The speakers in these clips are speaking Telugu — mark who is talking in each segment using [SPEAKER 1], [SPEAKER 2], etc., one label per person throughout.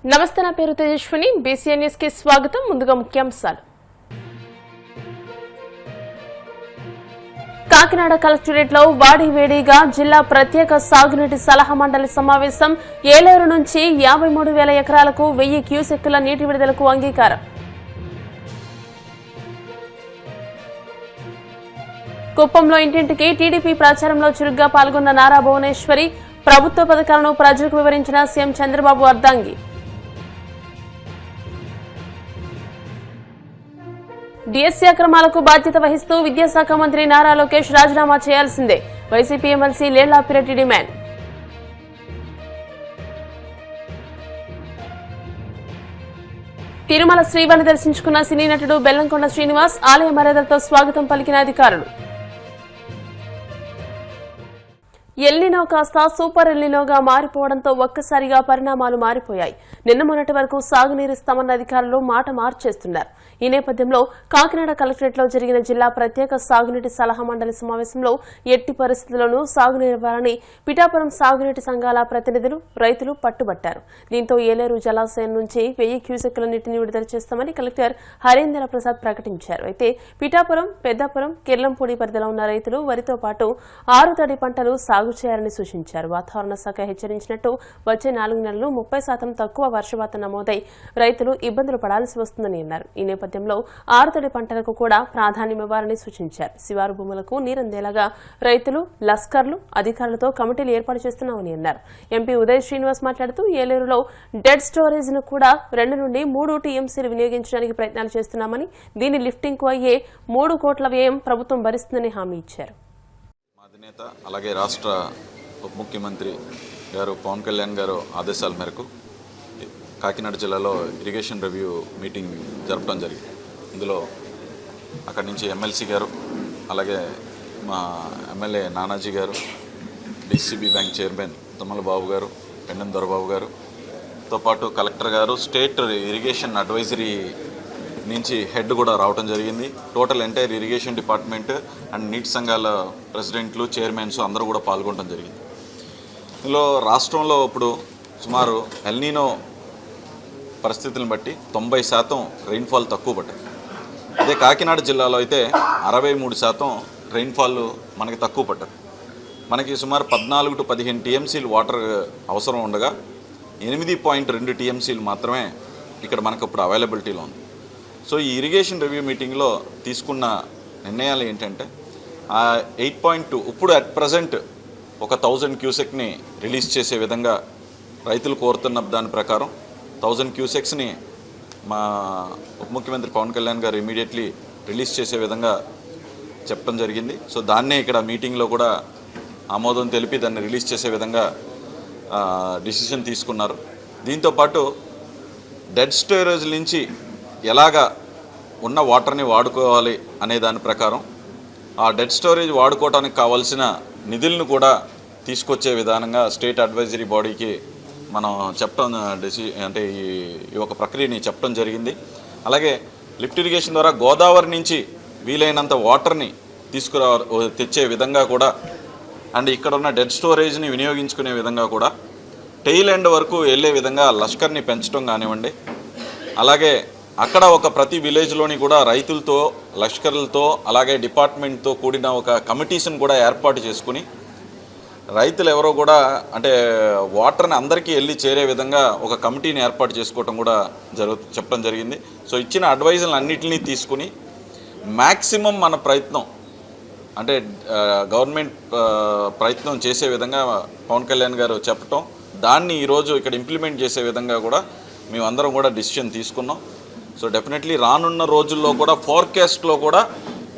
[SPEAKER 1] నమస్తే, నా పేరు తేజస్విని. బీసీఎన్ న్యూస్ కి స్వాగతం. ముందుగా ముఖ్యాంశాలు. కాకినాడ కలెక్టరేట్ లో వాడివేడిగా జిల్లా ప్రత్యేక సాగునీటి సలహా మండలి సమావేశం. ఏలేరు నుంచి 53,000 ఎకరాలకు 1000 క్యూసెక్కుల నీటి విడుదలకు అంగీకారం. కుప్పంలో ఇంటింటికి టీడీపీ ప్రచారంలో చురుగ్గా పాల్గొన్న నారా భువనేశ్వరి. ప్రభుత్వ పథకాలను ప్రజలకు వివరించిన సీఎం చంద్రబాబు అర్ధాంగి. డిఎస్సీ అక్రమాలకు బాధ్యత వహిస్తూ విద్యాశాఖ మంత్రి నారా లోకేష్ రాజీనామా చేయాల్సిందే. వైసీపీ ఎమ్మెల్సీ లేళ్లాపిరెడ్డి డిమాండ్. తిరుమల శ్రీవారిని దర్శించుకున్న సినీ నటుడు బెల్లంకొండ శ్రీనివాస్. ఆలయ మర్యాదలతో స్వాగతం పలికిన అధికారులు. ఎల్నినో కాస్త సూపర్ ఎల్నినోగా మారిపోవడంతో ఒక్కసారిగా పరిణామాలు మారిపోయాయి. నిన్న మొన్నటి వరకు సాగునీరిస్తామన్న అధికారులు మాట మార్చేస్తున్నారు. ఈ నేపథ్యంలో కాకినాడ కలెక్టరేట్ లో జరిగిన జిల్లా ప్రత్యేక సాగునీటి సలహా మండలి సమావేశంలో ఎట్టి పరిస్థితుల్లోనూ సాగునీరివ్వాలని పిఠాపురం సాగునీటి సంఘాల ప్రతినిధులు, రైతులు పట్టుబట్టారు. దీంతో ఏలేరు జలాశయం నుంచి 1000 క్యూసెక్కుల నీటిని విడుదల చేస్తామని కలెక్టర్ హరీంద్ర ప్రసాద్ ప్రకటించారు. అయితే పిఠాపురం, పెద్దాపురం, కిర్లంపూడి పరిధిలో ఉన్న రైతులు వరితో పాటు 6 తడి పంటలు సాగు చేయాలని సూచించారు. వాతావరణ శాఖ హెచ్చరించినట్టు వచ్చే 4 నెలలు 30% తక్కువ వర్షపాతం నమోదై రైతులు ఇబ్బందులు పడాల్సి వస్తుందని అన్నారు. ఈ నేపథ్యంలో 6 తడి పంటలకు కూడా ప్రాధాన్యమివ్వాలని సూచించారు. శివారు భూములకు నీరందేలాగా రైతులు, లస్కర్లు, అధికారులతో కమిటీలు ఏర్పాటు చేస్తున్నామని అన్నారు. ఎంపీ ఉదయ్ శ్రీనివాస్ మాట్లాడుతూ ఏలేరులో డెడ్ స్టోరేజ్ ను కూడా 2 నుండి 3 టీఎంసీలు వినియోగించడానికి ప్రయత్నాలు చేస్తున్నామని, దీని లిఫ్టింగ్ కు అయ్యే 3 కోట్ల వ్యయం ప్రభుత్వం భరిస్తుందని హామీ ఇచ్చారు.
[SPEAKER 2] అధినేత అలాగే రాష్ట్ర ఉప ముఖ్యమంత్రి గారు పవన్ కళ్యాణ్ గారు ఆదేశాల మేరకు కాకినాడ జిల్లాలో ఇరిగేషన్ రివ్యూ మీటింగ్ జరపడం జరిగింది. ఇందులో అక్కడి నుంచి ఎమ్మెల్సీ గారు, అలాగే మా ఎమ్మెల్యే నానాజీ గారు, డిసిబి బ్యాంక్ చైర్మన్ తుమ్మల బాబు గారు, పెన్నెం దొరబాబు గారుతో పాటు కలెక్టర్ గారు, స్టేట్ ఇరిగేషన్ అడ్వైజరీ నుంచి హెడ్ కూడా రావడం జరిగింది. Total entire irrigation department and నీటి సంఘాల ప్రెసిడెంట్లు, చైర్మన్స్ అందరూ కూడా పాల్గొనడం జరిగింది. ఇందులో రాష్ట్రంలో ఇప్పుడు సుమారు ఎల్నినో పరిస్థితులను బట్టి 90% రెయిన్ఫాల్ తక్కువ పడ్డది. అదే కాకినాడ జిల్లాలో అయితే 63% రెయిన్ఫాల్ మనకి తక్కువ పడ్డది. మనకి సుమారు 14 to 15 టీఎంసీలు వాటర్ అవసరం ఉండగా 8.2 టీఎంసీలు మాత్రమే ఇక్కడ మనకు ఇప్పుడు అవైలబిలిటీలో ఉంది. సో ఈ ఇరిగేషన్ రివ్యూ మీటింగ్లో తీసుకున్న నిర్ణయాలు ఏంటంటే 8.2 ఇప్పుడు అట్ ప్రజెంట్ ఒక 1000 క్యూసెక్ని రిలీజ్ చేసే విధంగా రైతులు కోరుతున్న దాని ప్రకారం 1000 క్యూసెక్స్ని మా ఉప ముఖ్యమంత్రి పవన్ కళ్యాణ్ గారు ఇమీడియట్లీ రిలీజ్ చేసే విధంగా చెప్పడం జరిగింది. సో దాన్నే ఇక్కడ మీటింగ్లో కూడా ఆమోదం తెలిపి దాన్ని రిలీజ్ చేసే విధంగా డిసిషన్ తీసుకున్నారు. దీంతోపాటు డెడ్ స్టోరేజ్ నుంచి ఎలాగా ఉన్న వాటర్ని వాడుకోవాలి అనే దాని ప్రకారం ఆ డెడ్ స్టోరేజ్ వాడుకోవడానికి కావాల్సిన నిధులను కూడా తీసుకొచ్చే విధానంగా స్టేట్ అడ్వైజరీ బాడీకి మనం చెప్పడం అంటే ఈ ఒక ప్రక్రియని చెప్పడం జరిగింది. అలాగే లిఫ్ట్ ఇరిగేషన్ ద్వారా గోదావరి నుంచి వీలైనంత వాటర్ని తెచ్చే విధంగా కూడా అండ్ ఇక్కడ ఉన్న డెడ్ స్టోరేజ్ని వినియోగించుకునే విధంగా కూడా టెయిల్ ఎండ్ వరకు వెళ్ళే విధంగా లష్కర్ని పెంచడం కానివ్వండి, అలాగే అక్కడ ఒక ప్రతి విలేజ్లోని కూడా రైతులతో, లష్కర్లతో, అలాగే డిపార్ట్మెంట్తో కూడిన ఒక కమిటీస్ని కూడా ఏర్పాటు చేసుకుని రైతులు ఎవరో కూడా అంటే వాటర్ని అందరికీ వెళ్ళి చేరే విధంగా ఒక కమిటీని ఏర్పాటు చేసుకోవటం కూడా చెప్పడం జరిగింది. సో ఇచ్చిన అడ్వైజులు అన్నింటినీ తీసుకుని మ్యాక్సిమం మన ప్రయత్నం అంటే గవర్నమెంట్ ప్రయత్నం చేసే విధంగా పవన్ కళ్యాణ్ గారు చెప్పటం, దాన్ని ఈరోజు ఇక్కడ ఇంప్లిమెంట్ చేసే విధంగా కూడా మేమందరం కూడా డిసిషన్ తీసుకున్నాం. సో డెఫినెట్లీ రానున్న రోజుల్లో కూడా ఫోర్కాస్ట్లో కూడా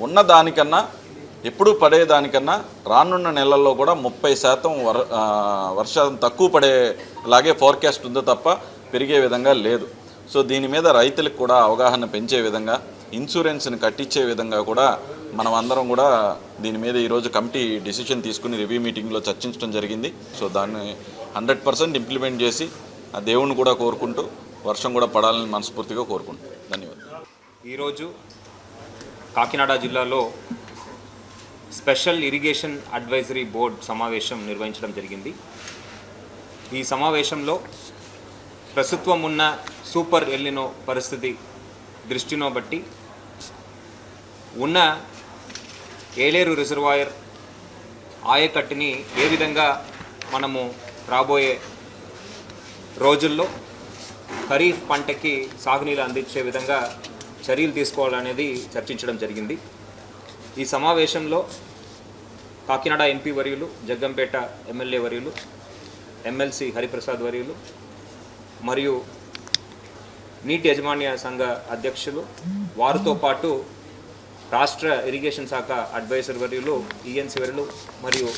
[SPEAKER 2] ఉన్న దానికన్నా ఎప్పుడు పడేదానికన్నా రానున్న నెలల్లో కూడా 30% వర్షం తక్కువ పడేలాగే ఫోర్కాస్ట్ ఉందో తప్ప పెరిగే విధంగా లేదు. సో దీని మీద రైతులకు కూడా అవగాహన పెంచే విధంగా, ఇన్సూరెన్స్ని కట్టించే విధంగా కూడా మనం అందరం కూడా దీని మీద ఈరోజు కమిటీ డిసిషన్ తీసుకుని రివ్యూ మీటింగ్లో చర్చించడం జరిగింది. సో దాన్ని 100% ఇంప్లిమెంట్ చేసి ఆ దేవుణ్ణి కూడా కోరుకుంటూ వర్షం కూడా పడాలని మనస్ఫూర్తిగా కోరుకుంటున్నాను. ధన్యవాదాలు.
[SPEAKER 3] ఈరోజు కాకినాడ జిల్లాలో స్పెషల్ ఇరిగేషన్ అడ్వైజరీ బోర్డ్ సమావేశం నిర్వహించడం జరిగింది. ఈ సమావేశంలో ప్రస్తుతం ఉన్న సూపర్ ఎల్నినో పరిస్థితి దృష్టిలో బట్టి ఉన్న ఏలేరు రిజర్వాయర్ ఆయకట్టుని ఏ విధంగా మనము రాబోయే రోజుల్లో ఖరీఫ్ పంటకి సాగునీరు అందించే విధంగా చర్యలు తీసుకోవాలనేది చర్చించడం జరిగింది. ఈ సమావేశంలో కాకినాడ ఎంపీ వర్యులు, జగ్గంపేట ఎమ్మెల్యే వర్యులు, ఎమ్మెల్సీ హరిప్రసాద్ వర్యులు మరియు నీటి యాజమాన్య సంఘ అధ్యక్షులు, వారితో పాటు రాష్ట్ర ఇరిగేషన్ శాఖ అడ్వైజర్ వర్యులు, ఈఎన్సీ వర్యులు మరియు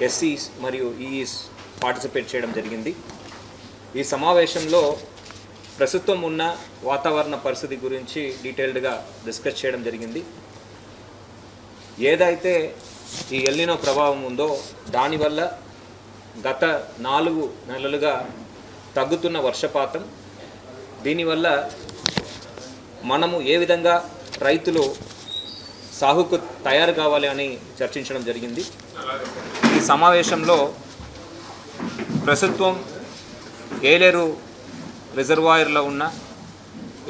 [SPEAKER 3] ఎస్సీస్ మరియు ఈఈస్ పార్టిసిపేట్ చేయడం జరిగింది. ఈ సమావేశంలో ప్రస్తుతం ఉన్న వాతావరణ పరిస్థితి గురించి డీటెయిల్డ్గా డిస్కస్ చేయడం జరిగింది. ఏదైతే ఈ ఎల్నినో ప్రభావం ఉందో దానివల్ల గత 4 నెలలుగా తగ్గుతున్న వర్షపాతం, దీనివల్ల మనము ఏ విధంగా రైతులు సాగుకు తయారు కావాలి అని చర్చించడం జరిగింది. ఈ సమావేశంలో ప్రస్తుతం ఏలేరు రిజర్వాయర్లో ఉన్న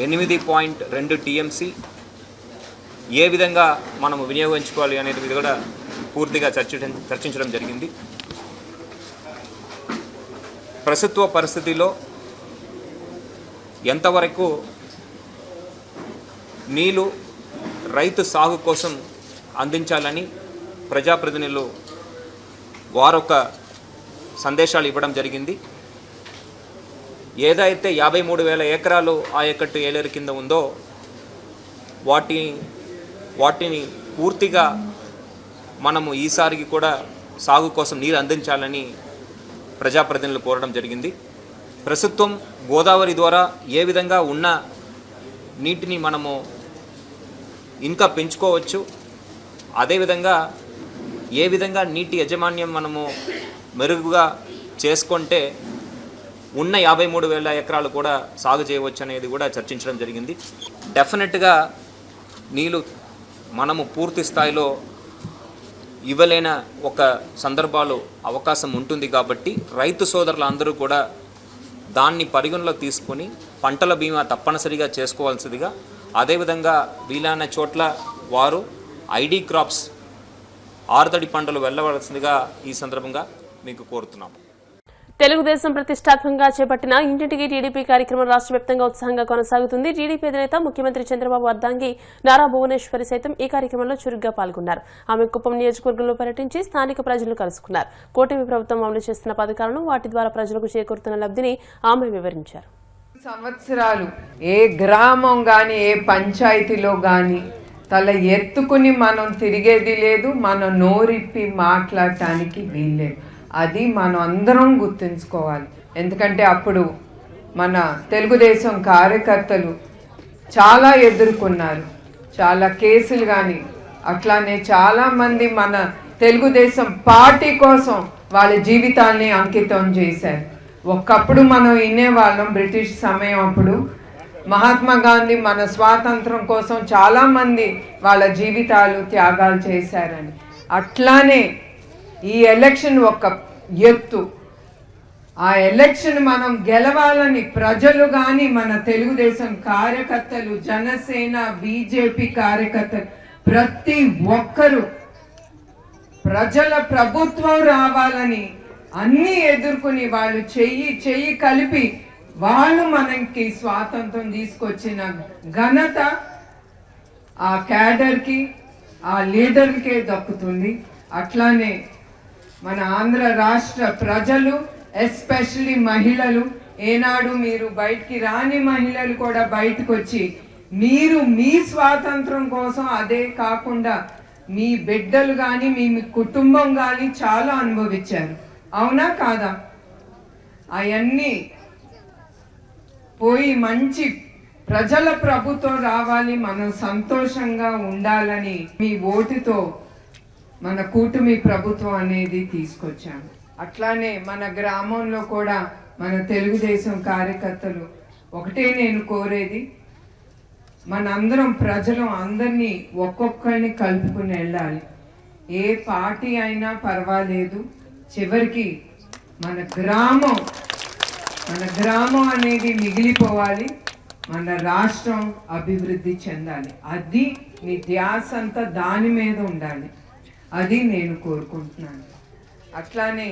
[SPEAKER 3] 8.2 టీఎంసీ ఏ విధంగా మనము వినియోగించుకోవాలి అనేది కూడా పూర్తిగా చర్చించడం జరిగింది. ప్రస్తుత పరిస్థితిలో ఎంతవరకు నీళ్ళు రైతు సాగు కోసం అందించాలని ప్రజాప్రతినిధులు వారొక సందేశాలు ఇవ్వడం జరిగింది. ఏదైతే 53,000 ఎకరాలు ఆయకట్టు ఏలేరు కింద ఉందో వాటిని పూర్తిగా మనము ఈసారికి కూడా సాగు కోసం నీరు అందించాలని ప్రజాప్రతినిధులు కోరడం జరిగింది. ప్రస్తుతం గోదావరి ద్వారా ఏ విధంగా ఉన్న నీటిని మనము ఇంకా పెంచుకోవచ్చు, అదేవిధంగా ఏ విధంగా నీటి యాజమాన్యం మనము మెరుగుగా చేసుకుంటే ఉన్న 53,000 ఎకరాలు కూడా సాగు చేయవచ్చు అనేది కూడా చర్చించడం జరిగింది. డెఫినెట్గా నీళ్ళు మనము పూర్తి స్థాయిలో ఇవ్వలేని ఒక సందర్భాలు అవకాశం ఉంటుంది కాబట్టి రైతు సోదరులు అందరూ కూడా దాన్ని పరిగణలో తీసుకొని పంటల బీమా తప్పనిసరిగా చేసుకోవాల్సిందిగా, అదేవిధంగా వీలైన చోట్ల వారు ఐడి క్రాప్స్ ఆరుతడి పంటలు వెళ్ళవలసిందిగా ఈ సందర్భంగా మీకు కోరుతున్నాము.
[SPEAKER 1] తెలుగుదేశం ప్రతిష్టాత్మకంగా చేపట్టిన ఇంటింటికి టీడీపీ కార్యక్రమం రాష్ట్ర వ్యాప్తంగా ఉత్సాహంగా కొనసాగుతుంది. టీడీపీ అధినేత ముఖ్యమంత్రి చంద్రబాబు అర్ధాంగి నారా భువనేశ్వరి సైతం ఈ కార్యక్రమంలో చురుగ్గా పాల్గొన్నారు. ఆమె కుప్పం నియోజకవర్గంలో పర్యటించి స్థానిక ప్రజలను కలుసుకున్నారు. కూటమి ప్రభుత్వం అమలు చేస్తున్న పథకాలను, వాటి ద్వారా ప్రజలకు చేకూరుతున్న లబ్ధిని ఆమె వివరించారు.
[SPEAKER 4] సంవత్సరాలు ఏ గ్రామం గాని ఏ పంచాయతీలో గాని తల ఎత్తుకుని మనం తిరిగేది లేదు, మనం నోరిప్పి మాట్లాడటానికి వీల్లేదు. అది మనం అందరం గుర్తుంచుకోవాలి. ఎందుకంటే అప్పుడు మన తెలుగుదేశం కార్యకర్తలు చాలా ఎదుర్కొన్నారు, చాలా కేసులు కానీ అట్లానే చాలామంది మన తెలుగుదేశం పార్టీ కోసం వాళ్ళ జీవితాల్ని అంకితం చేశారు. ఒకప్పుడు మనం వినేవాళ్ళం బ్రిటిష్ సమయం అప్పుడు మహాత్మా గాంధీ మన స్వాతంత్రం కోసం చాలామంది వాళ్ళ జీవితాలు త్యాగాలు చేశారని. అట్లానే ఈ ఎలక్షన్ ఒక ఎత్తు. ఆ ఎలక్షన్ మనం గెలవాలని ప్రజలు కానీ మన తెలుగుదేశం కార్యకర్తలు, జనసేన, బీజేపీ కార్యకర్తలు ప్రతి ఒక్కరూ ప్రజల ప్రభుత్వం రావాలని అన్నీ ఎదుర్కొని వాళ్ళు చెయ్యి కలిపి వాళ్ళు మనకి స్వాతంత్రం తీసుకొచ్చిన ఘనత ఆ క్యాడర్కి, ఆ లీడర్కే దక్కుతుంది. అట్లానే మన ఆంధ్ర రాష్ట్ర ప్రజలు, ఎస్పెషల్లీ మహిళలు, ఏనాడు మీరు బయటికి రాని మహిళలు కూడా బయటకు వచ్చి మీరు మీ స్వాతంత్రం కోసం, అదే కాకుండా మీ బిడ్డలు కానీ మీ కుటుంబం కానీ చాలా అనుభవించారు. అవునా కాదా? అవన్నీ పోయి మంచి ప్రజల ప్రభుత్వం రావాలి, మనం సంతోషంగా ఉండాలని మీ ఓటుతో మన కూటమి ప్రభుత్వం అనేది తీసుకొచ్చాము. అట్లానే మన గ్రామంలో కూడా మన తెలుగుదేశం కార్యకర్తలు ఒకటే నేను కోరేది, మనందరం ప్రజలు అందరినీ ఒక్కొక్కరిని కలుపుకుని వెళ్ళాలి. ఏ పార్టీ అయినా పర్వాలేదు, చివరికి మన గ్రామం మన గ్రామం అనేది మిగిలిపోవాలి, మన రాష్ట్రం అభివృద్ధి చెందాలి. అది మీ ధ్యాస అంతా దాని మీద ఉండాలి. అది నేను కోరుకుంటున్నాను. అట్లానే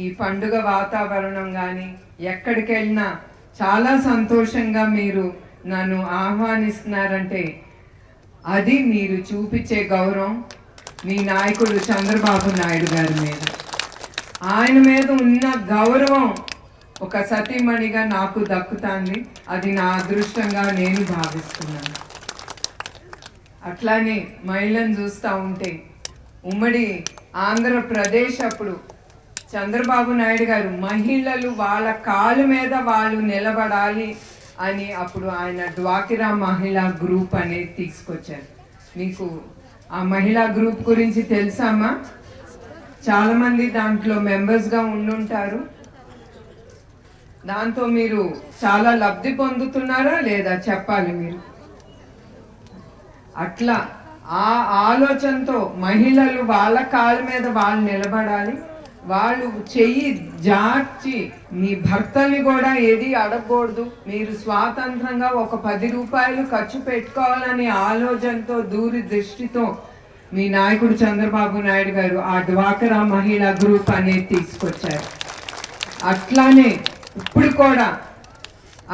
[SPEAKER 4] ఈ పండుగ వాతావరణం కానీ ఎక్కడికి వెళ్ళినా చాలా సంతోషంగా మీరు నన్ను ఆహ్వానిస్తున్నారంటే అది మీరు చూపించే గౌరవం మీ నాయకుడు చంద్రబాబు నాయుడు గారి మీద. ఆయన మీద ఉన్న గౌరవం ఒక సతీమణిగా నాకు దక్కుతాంది. అది నా అదృష్టంగా నేను భావిస్తున్నాను. అట్లానే మహిళను చూస్తూ ఉంటే ఉమ్మడి ఆంధ్రప్రదేశ్ అప్పుడు చంద్రబాబు నాయుడు గారు మహిళలు వాళ్ళ కాళ్ళ మీద వాళ్ళు నిలబడాలి అని అప్పుడు ఆయన డ్వాకిరా మహిళా గ్రూప్ అనేది తీసుకొచ్చారు. మీకు ఆ మహిళా గ్రూప్ గురించి తెలుసామా? చాలామంది దాంట్లో మెంబర్స్గా ఉండుంటారు. దాంతో మీరు చాలా లబ్ధి పొందుతున్నారా లేదా చెప్పాలి మీరు. అట్లా ఆ ఆలోచనతో మహిళలు వాళ్ళ కాళ్ళ మీద వాళ్ళు నిలబడాలి, వాళ్ళు చెయ్యి జార్చి మీ భర్తల్ని కూడా ఏది అడగకూడదు, మీరు స్వాతంత్రంగా ఒక 10 రూపాయలు ఖర్చు పెట్టుకోవాలనే ఆలోచనతో దూరదృష్టితో మీ నాయకుడు చంద్రబాబు నాయుడు గారు ఆ డ్వాక్రా మహిళా గ్రూప్ అనేది తీసుకొచ్చారు. అట్లానే ఇప్పుడు కూడా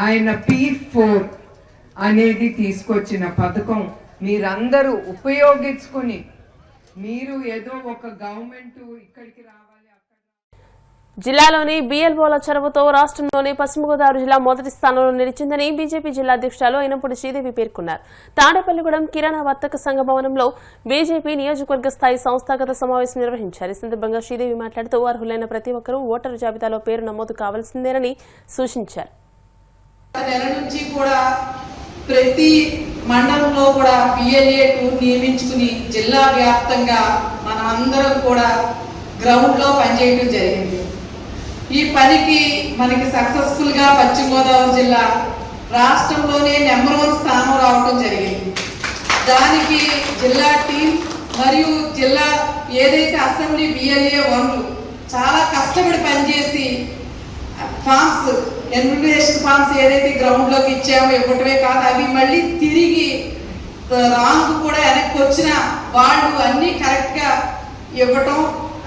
[SPEAKER 4] ఆయన P4 అనేది తీసుకొచ్చిన పథకం మీరందరూ ఉపయోగించుకుని మీరు ఏదో ఒక గవర్నమెంట్ ఇక్కడికి రావాలి.
[SPEAKER 1] జిల్లాలోని బిఎల్ఓల చొరవతో రాష్ట్రంలోని పశ్చిమ గోదావరి జిల్లా మొదటి స్థానంలో నిలిచిందని బీజేపీ జిల్లా అధ్యక్షురాలు అయినప్పుడు శ్రీదేవి పేర్కొన్నారు. తాడేపల్లిగూడెం కిరాణా వర్తక సంఘ భవనంలో బీజేపీ నియోజకవర్గ స్థాయి సంస్థాగత సమావేశం నిర్వహించారు. ఈ సందర్భంగా శ్రీదేవి మాట్లాడుతూ అర్హులైన ప్రతి ఒక్కరూ ఓటరు జాబితాలో పేరు నమోదు కావాల్సిందేనని సూచించారు.
[SPEAKER 5] ప్రతి మండలంలో కూడా బిఎల్ఏ2 నియమించుకుని జిల్లా వ్యాప్తంగా మనమందరం కూడా గ్రౌండ్లో పనిచేయడం జరిగింది. ఈ పనికి మనకి సక్సెస్ఫుల్గా పశ్చిమ గోదావరి జిల్లా రాష్ట్రంలోనే నెంబర్ 1 స్థానం రావడం జరిగింది. దానికి జిల్లా టీం మరియు జిల్లా ఏదైతే అసెంబ్లీ బిఎల్ఏ1లు చాలా కష్టపడి పనిచేసి ఫామ్స్ ఎన్విటేషన్ ఫామ్స్ ఏదైతే గ్రౌండ్లోకి ఇచ్చామో ఇవ్వటమే కాదు, అవి మళ్ళీ తిరిగి రాంగ్ కూడా వెనక్కి వచ్చిన వాళ్ళు అన్నీ కరెక్ట్గా ఇవ్వటం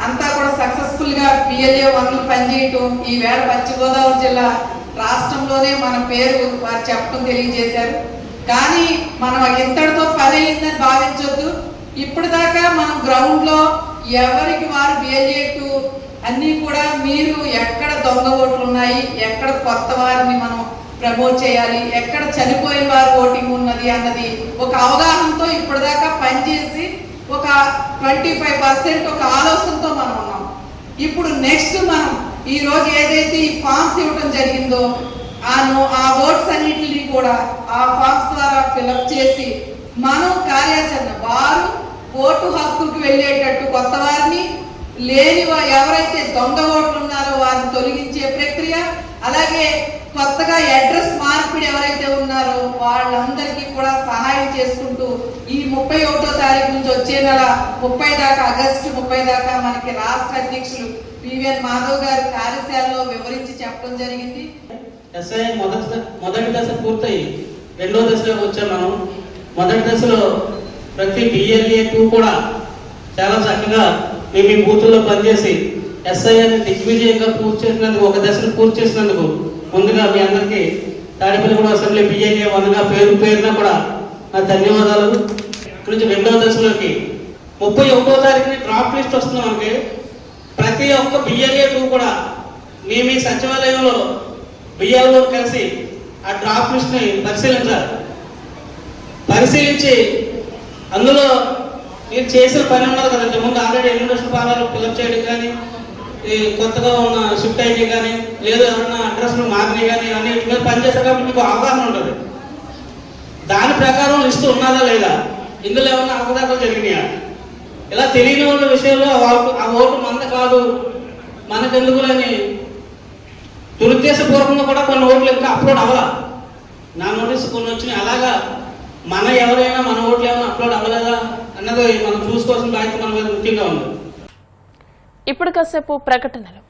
[SPEAKER 5] అంతా కూడా సక్సెస్ఫుల్గా బిఎల్ఏ1లు పనిచేయటం ఈ వేళ పశ్చిమ గోదావరి జిల్లా రాష్ట్రంలోనే మన పేరు వారు చెప్పడం తెలియజేశారు. కానీ మనం ఇంతటితో పని అయిందని భావించొద్దు. ఇప్పటిదాకా మనం గ్రౌండ్లో ఎవరికి వారు బిఎల్ఏ2 అన్నీ కూడా మీరు ఎక్కడ దొంగ ఓట్లు ఉన్నాయి, ఎక్కడ కొత్త వారిని మనం ప్రమోట్ చేయాలి, ఎక్కడ చనిపోయిన వారి ఓటింగ్ ఉన్నది అన్నది ఒక అవగాహనతో ఇప్పటిదాకా పనిచేసి ఒక 25% ఒక ఆలోచనతో మనం ఉన్నాం. ఇప్పుడు నెక్స్ట్ మనం ఈ రోజు ఏదైతే ఈ ఫామ్స్ ఇవ్వడం జరిగిందో ఆ ఓట్స్ అన్నింటినీ కూడా ఆ ఫామ్స్ ద్వారా ఫిలప్ చేసి మనం కార్యాచరణ వారు ఓటు హక్కుకు వెళ్ళేటట్టు కొత్త వారిని లేని ఎవరైతే దొంగ ఓట్లు ఉన్నారో వారిని తొలగించే ప్రక్రియ, అలాగే కొత్తగా అడ్రస్ మార్పిడి ఎవరైతే ఉన్నారో వాళ్ళందరికీ కూడా సహాయం చేసుకుంటూ ఈ 31వ తారీఖు నుంచి వచ్చే నెల 30 దాకా ఆగస్టు 30 దాకా మనకి రాష్ట్ర అధ్యక్షులు పివిఎన్ మాధవ్ గారి కార్యశాలలో వివరించి చెప్పడం జరిగింది.
[SPEAKER 6] ఎస్ఐ మొదటి దశ పూర్తయి 2వ దశలోకి వచ్చాం. మనం మొదటి దశలో ప్రతి బిఎల్ఏ2 కూడా చాలా చక్కగా మేము ఈ బూతుల్లో పనిచేసి ఎస్ఐని దిగ్విజయంగా పూర్తి చేసినందుకు, ఒక దశను పూర్తి చేసినందుకు ముందుగా మీ అందరికీ తాడేపల్లిగూడెం అసెంబ్లీ బిఎల్ఏ1గా పేరున కూడా నా ధన్యవాదాలు. ఇక్కడ నుంచి 2వ దశలోకి 31వ తారీఖుని డ్రాఫ్ట్ లిస్ట్ వస్తుంది మనకి. ప్రతి ఒక్క బిఎల్ఏ2 కూడా మీ సచివాలయంలో బిఎల్ఓ కలిసి ఆ డ్రాఫ్ట్ లిస్ట్ని పరిశీలించాలి. పరిశీలించి అందులో మీరు చేసిన పని ఉన్నది కదండి, ముందు ఆల్రెడీ ఎన్విటేషన్ ఫారాలు ఫిల్అప్ చేయడం కానీ, కొత్తగా ఉన్న షిఫ్ట్ అయ్యి కానీ, లేదా ఎవరైనా అడ్రస్లు మారినవి కానీ అన్ని మీద పనిచేస్తారు కాబట్టి మీకు అవగాహన ఉంటుంది. దాని ప్రకారం లిస్టు ఉన్నదా లేదా, ఇందులో ఏమన్నా అవగాహనలు జరిగినాయా, ఇలా తెలియని వాళ్ళ విషయంలో ఆ ఓటు మంద కాదు మనకెందుకులని దురుద్దేశపూర్వకంగా కూడా కొన్ని ఓట్లు ఇంకా అప్లోడ్ అవ్వాల. నా నోటీస్ కొన్ని వచ్చినాయి. అలాగా మన ఎవరైనా మన ఓట్లు ఏమైనా అప్లోడ్ అవ్వలేదా అన్నది మనం చూసుకోవాల్సిన బాధ్యత మన మీద ముఖ్యంగా ఉంది.
[SPEAKER 1] ఇప్పుడు కాసేపు ప్రకటనలు.